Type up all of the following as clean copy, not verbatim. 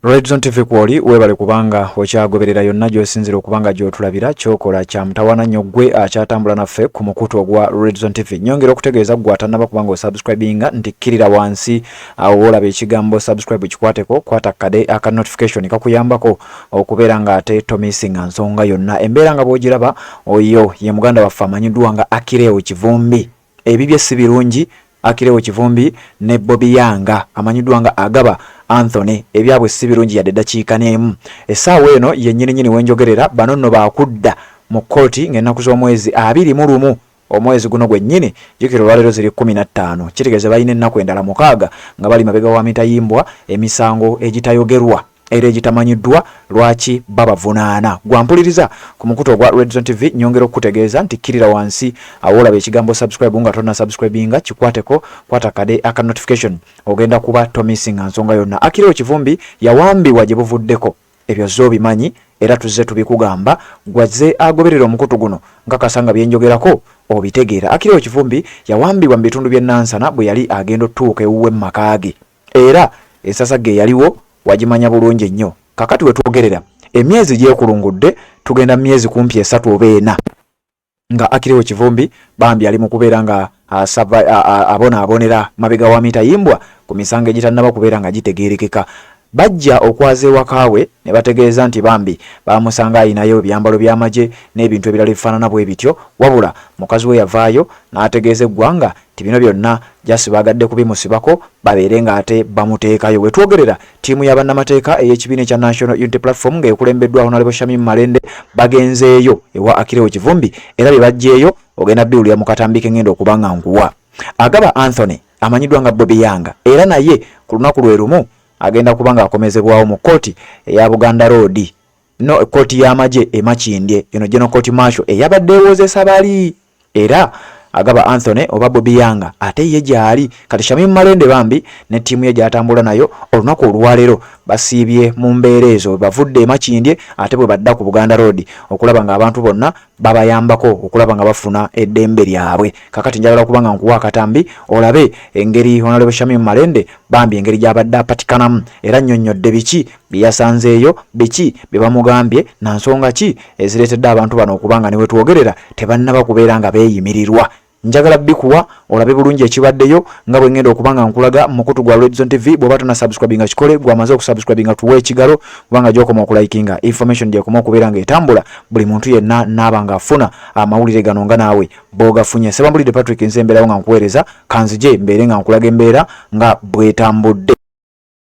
Red Zone TV kwoli webale kubanga okyagoberera yonna gy'osinzira okubanga gy'otulabira kyokola kya mutawana nnyo gwe akyatambula naffe ku mukutu ogwa Red Zone TV. Nyongera okutegeeza gwe atannaba kubanga osubscribinga nti kkirira wansi awo olaba ekigambo subscribe kikwateko kwata kade aka notification kakuyambako okubeera nga ate tomisinga nsonga yonna. Embeera nga bw'ogiraba oyo ye muganda waffe amanyiddwa nga Achileo Kivumbi. Ebibye si birungi. Achileo Kivumbi ne Bobi yanga amanyiddwa nga Agaba Anthony ebyabwe si birungi yadde dakiika n'emu. Essaawa eno yennyini wenjogerera bano nno baakudda mu kkooti ng'ennaku z'omwezi 21 omwezi guno gwennyini jjukira olwaleero ziri 15 kitegeeza balina ennaku endala 6 nga bali mabega wa mitayimbwa emisango egitayogerwa era egitamanyiddwa lwaki babavunaana. Gwampuliriza ku mukutu ogwa Red Zone TV nyongera okutegeeza nti kkirira wansi awolaba ekigambo subscribe nga tonna subscribinga kikwateko kwata kade aka notification ogenda kuba tomisinga nsonga yonna. Achileo Kivumbi yawambibwa gye buvuddeko ebyo zo bimanyi era tuzze tubikugamba gwazze agoberera omukutu guno nkakasanga byenjogerako obitegeera. Achileo Kivumbi yawambibwa mu bitundu by'e Nansana bwe yali agenda otuuka ewuwe mu maka ge era esasa ge yaliwo wagimanya bulungi nnyo. Kakati we twogerera emyezi gyekulungudde tugenda myezi kumpi 3 oba 4 nga Achileo Kivumbi bambi ali mu kubeera nga abonera mabega wa mitayimbwa ku misango egitannaba kubeera nga gitegeerekeka. Bajja okwaza ewakaawe ne bategeeza nti bambi bamusanga ayinayo ebyambalo by'amagye n'ebintu ebirala ebifaanana bwe bityo, wabula mukazi we yavaayo n'ategeeza eggwanga nti bino byonna jasi baagadde kubimusibako babeere nga ate bamuteekayo. We twogerera ttiimu y'abannamateeka ey'ekibiina ekya National Unity Platform ng'ekulembeddwa Honorable Shamim Malende bagenzeeyo ewa Achileo Kivumbi era bye bajjeeyo ogenda biwulira mu katambi ke ngenda okuba nga nkuwa. Agaba Anthony amanyiddwa nga Bobi yanga era naye ku lunaku lwe lumu agenda kubanga akomezebwawo mu kkooti eya Buganda Road no kkooti y'amagye emakindye eno General Court Martial eyabadde ewoozesa bali era Agaba Anthony oba Bobi yanga ate ye gyali kati Shamim Malende bambi ne ttiimu ye gyatambula nayo olunaku olwaleero basiibye mu mbeera ezo bavudde emakindye ate bwe badda ku Buganda Road okulaba nga abantu bonna babayambako okulaba nga bafuna eddembe lyabwe. Kakati njagala kubanga nkuwa akatambi olabe engeri Honorable Shamim Malende bambi engeri gy'abadde apatikanamu era nnyonnyodde biki bye yasanzeeyo biki bye bamugambye na nsonga ki ezireetedde abantu bano okubanga ne we twogerera tebannaba kubeera nga beeyimirirwa. Njagala bikuwa olabe bulungi ekibaddeyo nga bwe ngenda okubanga nkulaga mu mukutu gwa Red Zone TV. Bw'oba tonna subscribinga kikole gwamaze okusubscribinga tuwe ekigalo kubanga gy'okoma okulikinga information gy'ekoma okubeera nga etambula buli muntu yenna n'abanga afuna amawulire gano nga naawe bw'ogafunye. Sebambulidde Patrick Nzemberawo nga nkuweereza kanzije mbeere nga nkulaga embeera nga bw'etambudde.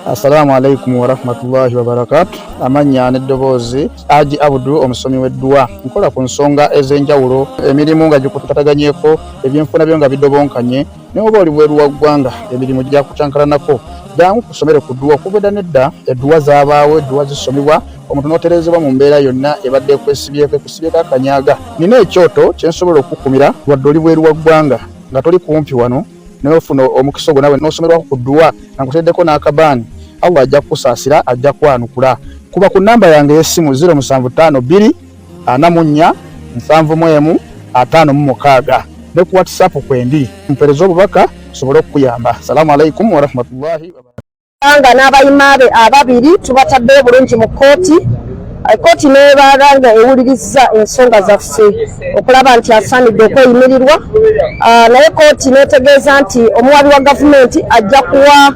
Assalamu alaikum wa rahmatullahi wa barakatuh. Amanya n'eddoboozi Aji Abudu omusomi w'eddua nkola ku nsonga ez'enjawulo emirimu nga gikutataganyeko ebyenfuna byo nga bidobonkanye ne oba oli bweru wa ggwanga emirimu gya kucankalanako jangu kusomere ku ddua okubeda nedda eddua zaabaawo eddua zisomibwa omuntu n'oterezebwa mu mbeera yonna ebadde ekwesibyeko ekusibyeko akanyaga. Nina ekyoto kyensobola okukumira wadde oli bweru wa ggwanga nga toli kumpi wano n'ofuna omukisa ogwo nawe n'osomerwako ku ddua nga nkuteddeko n'akabaani Allah ajja kusaasira ajja kwanukula. Kuba ku namba yange y'essimu 0752 44 71 56 ne ku WhatsApp kwendi mpereza obubaka sobole okuyamba. Assalamu alaikum wa rahmatullahi wa barakatuh. Anga n'abayimaabe ababiri tubataddeyo bulungi mu kkooti. Kkooti neebalanga ewulirizza ensonga zaffe okulaba nti asaanidde okweyimirirwa. Naye kkooti neetegeeza nti omuwabi wa gavumenti ajja kuwa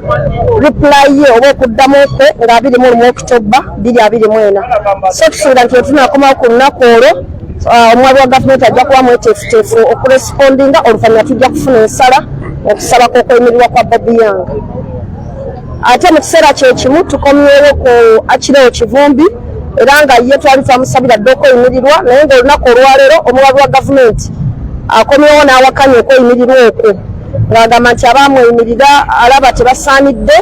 reply ye oba okuddamu kwe nga 21 October 2024. So tusuubira nti tunaakomawo ku lunaku olwo omuwabi wa gavumenti ajja kuba mweteefuteefu okurespondinga oluvannyuma tujja kufuna ensala okusaba kw'okweyimirirwa kwa Bobi yanga. Ate mu kiseera kye kimu tukomyewo ku Achileo Kivumbi era nga ye twali twamusabira dde okweyimirirwa naye ng'olunaku olwaleero omuwabi wa gavumenti akomyewo n'awakanya okweyimirirwa okwo ng'agamba nti abaamweyimirira alaba tebasaanidde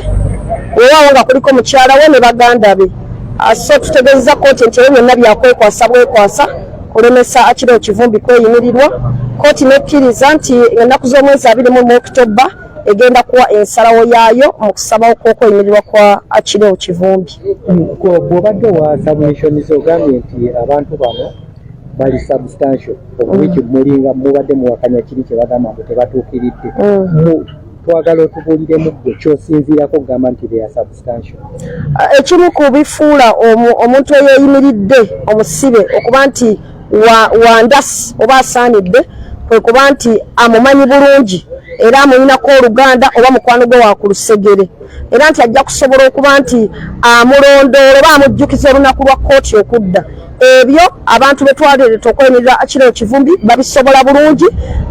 weewaawo nga kuliko mukyala we ne baganda be. So tutegeezeza kkooti nti ebyo byonna byakwekwasa bwekwasa kulemesa Achileo Kivumbi kweyimirirwa. Kkooti nekkiriza nti ennaku z'omwezi 21 October egenda kuwa ensalawo yaayo mu kusabawo kw'okweyimirirwa kwa Achileo Kivumbi. Bw'obadde wa submission ogambye nti abantu bano bali substantial okubikimulinga mubadde muwakanya kiri kye bagamba nti tebatuukiridde twagala otubuuliremu gwe ky'osinziirako okugamba nti they are substantial. Ekimu ku bifuula omuntu eyeeyimiridde omusibe okuba nti wandasi oba asaanidde kwe kuba nti amumanyi bulungi era amulinako oluganda oba mukwano gwe wa ku lusegere era nti ajja kusobola okuba nti amulondoola oba amujjukiza olunaku lwa kkooti okudda. Ebyo abantu betwaleeta okwemirira Achileo Kivumbi babisobola bulungi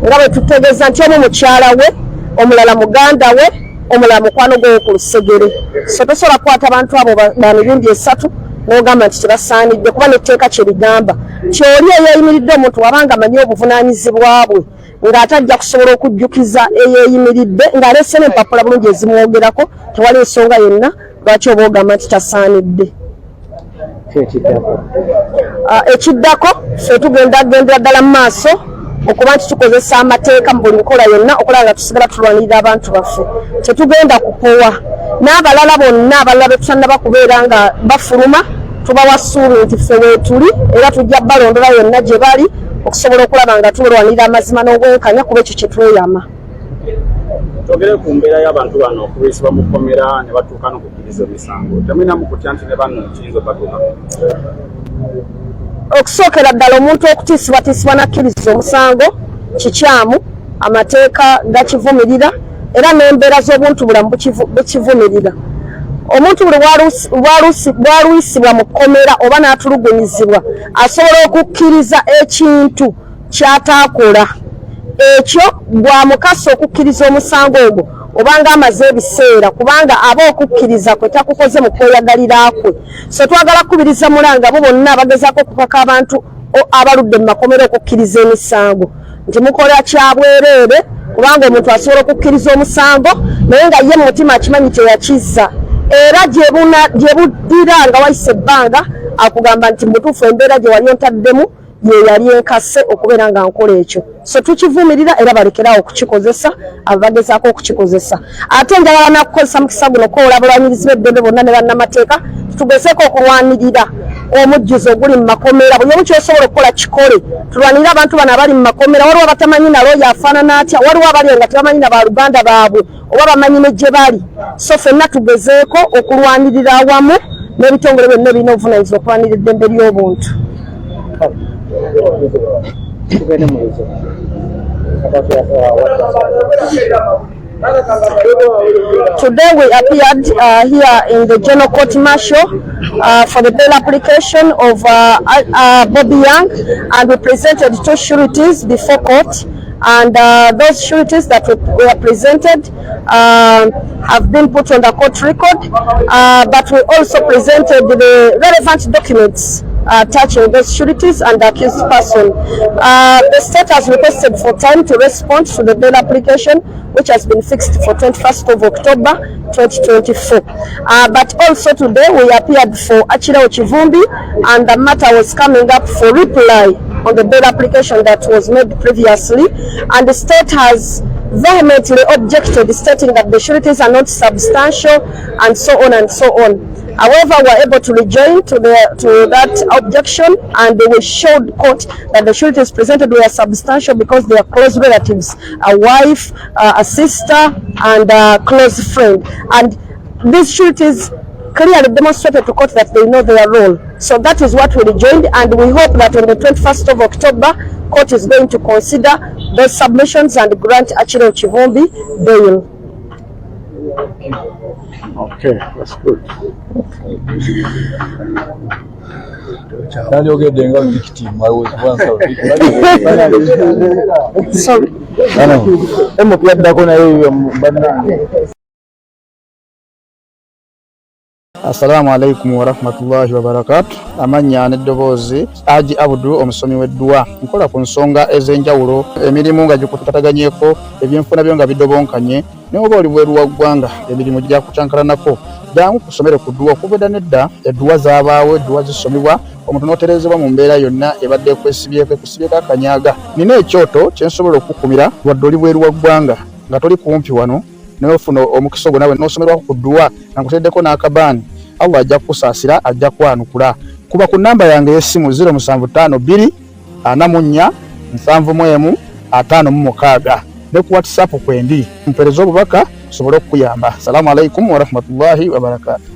nga bwe tutegeeza nti omu mukyala we, omulala muganda we, omulala mukwano gwe ku lusegere. So tosobola kukwata abantu abo ba mirundi esatu n'ogamba nti tebasaanidde kuba n'etteeka kye ligamba. Ky'oli eyeeyimiridde omuntu wabanga amanyi obuvunaanyizibwa bwe ng'ate ajja kusobola okujjukiza eyeeyimiridde ng'aleese n'empapula bulungi ezimwogerako, tewali ensonga yonna lwaki oba ogamba nti tasaanidde. Ekiddako ffe tugendera ddala mu maaso okuba nti tukozesa amateeka mu buli nkola yonna okulaba nga tusigala tulwanirira abantu baffe. Tetugenda kukowa n'abalala bonna abalala betutannaba kubeera nga bafuluma tubawa ssuubi nti ffe weetuli era tujja balondola yonna gye bali okusobola okulaba nga tulwanirira amazima n'obwenkanya kuba ekyo kye tweyama. Togere ku mbeera y'abantu bano okubisibwa mu kkomera ne batuuka n'okukkiriza emisango. Temulina mu kutya nti ne banno kiyinza obatuuka. Okusookera ddala omuntu okutiisibwatiisibwa n'akkiriza omusango kikyamu, amateeka gakivumirira era n'embeera z'obuntubulamu bukivumirira. Omuntu buli bwalwisibwa mu kkomera oba n'atulugunyizibwa asobola okukkiriza ekintu ky'ataakola. Ekyo gwamukasa okukkiriza omusango ogwo obanga amaze ebiseera kubanga aba okukkiriza kwe takukoze mu kweyagalira kwe. So twagala kubiriza mulanga bo bonna abagezaako okukaka abantu abaludde mu makomero okukkiriza emisango nti mukola kyabwereere kubanga omuntu asobola okukkiriza omusango naye nga ye mu mutima akimanyi teyakizza era gye buddira nga wayise ebbanga akugamba nti mutuufu embeera gye wali ontaddemu ye yali enkase okubeera nga nkola ekyo. So tukivumirira era balekerawo okukikozesa abagezaako okukikozesa. Ate njagala nakukozesa mukisa guno koola abulwanyirizi b'eddembe bonna ne bannamateeka tugezeeko okulwanirira omujjuzo oguli mu makomera. Buli omu kyosobola okukola kikole. Tulwanirire abantu bano abali mu makomera. Waliwo abatamanyi nalo yafaanana atya, waliwo abali nga tebamanyi na baluganda baabwe oba bamanyi ne gye bali. So ffenna tugezeeko okulwanirira awamu n'ebitongole byonna ebirina obuvunaanyizibwa okulwanirira eddembe ly'obuntu. Today we appeared here in the General Court Martial for the bail application of Bobi Young, and we presented 2 sureties before court, and those sureties that were presented have been put on the court record, but we also presented the relevant documents touching those sureties and the accused person. The state has requested for time to respond to the bail application, which has been fixed for 21st of October 2024. But also today we appeared for Achileo Kivumbi, and the matter was coming up for reply on the bail application that was made previously, and the state has vehemently objected, stating that the sureties are not substantial and so on and so on. However, we were able to rejoin to that objection, and we showed court that the sureties presented were substantial because they are close relatives, a wife, a sister, and a close friend. And these sureties clearly demonstrated to court that they know their role. So that is what we rejoined, and we hope that on the 21st of October, court is going to consider those submissions and grant Achileo Kivumbi bail. Okay, that's good. Sorry. Assalamu alaikum wa rahmatullahi wa barakatuh. Amanya n'eddoboozi Haji Abudu omusomi w'eddwa. Nkola ku nsonga ez'enjawulo, emirimu nga gikutataganyeko, ebyenfuna byo nga bidobonkanye, ne oba oli bweru wa ggwanga emirimu gya kucankalanako. Jangu kusomere ku ddwa okuvudda nedda eddwa zaabaawo, eddwa zisomibwa, omuntu n'otereezebwa mu mbeera yonna ebadde ekusibyeko akanyaaga. Nina ekyoto kye nsobola okukumira wadde oli bweru wa ggwanga nga toli kumpi wano n'ofuna omukisa ogwo nawe n'osomerwako ku ddwa nga nkuteddeko n'akabaani. Allah ajja kukusaasira, ajja kwanukula. Kuba ku namba yange y'essimu 075 2 44 71 56. ne ku WhatsApp kwendi mpereza obubaka sobole okuyamba. Assalamu alaikum wa rahmatullahi wa barakatuh.